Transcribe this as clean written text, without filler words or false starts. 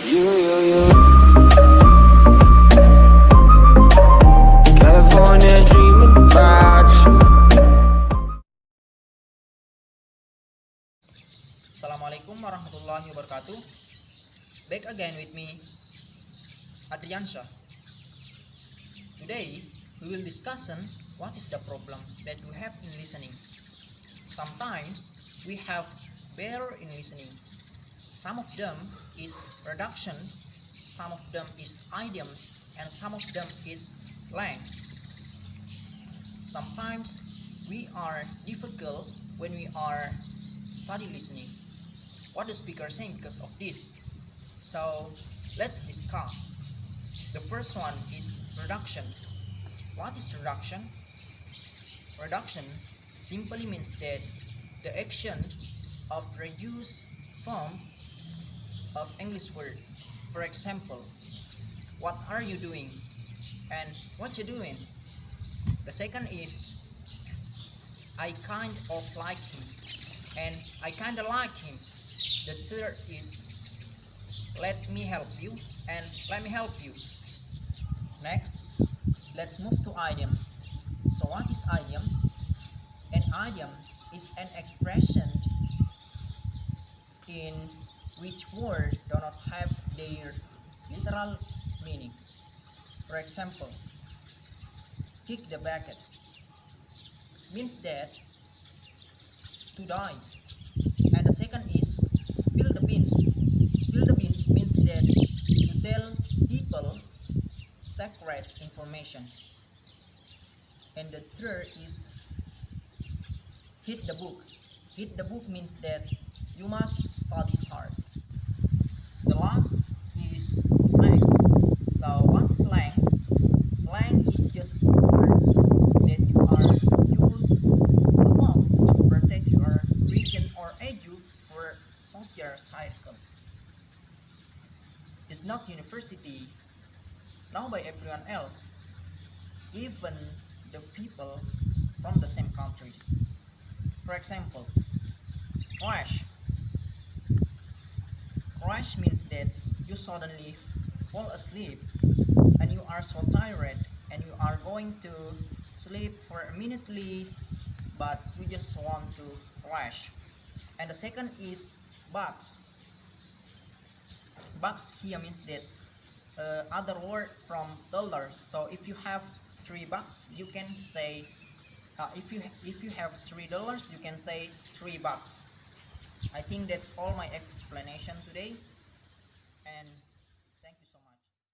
you. California dreaming about you. Assalamualaikum warahmatullahi wabarakatuh. Back again with me, Idioms. Today we will discuss what is the problem that you have in listening. Sometimes we have barrier in listening. Some of them is reduction, some of them is idioms, and some of them is slang. Sometimes we are difficult when we are study listening. What the speaker saying because of this? So let's discuss. The first one is reduction. What is reduction? Reduction simply means that the action of reduce form of English word. For example, what are you doing? And what you doing? The second is I kind of like him, and I kinda like him. The third is let me help you, and let me help you. Next, let's move to idiom. So what is idioms? An idiom is an expression in which words do not have their literal meaning. For example, kick the bucket means that to die. And the second is spill the beans. Spill the beans means that to tell people secret information. And the third is hit the book. Hit the book means that you must study hard. The last is slang. So what is slang? Slang is just word that you are used a lot to protect your region or edu for social cycle. It's not university known by everyone else, even the people from the same countries. For example, crash. Crash means that you suddenly fall asleep and you are so tired and you are going to sleep for immediately, but you just want to crash. And the second is bucks. Bucks here means that other word from dollars. So if you have $3, you can say if you have $3, you can say $3. I think that's all my explanation today, and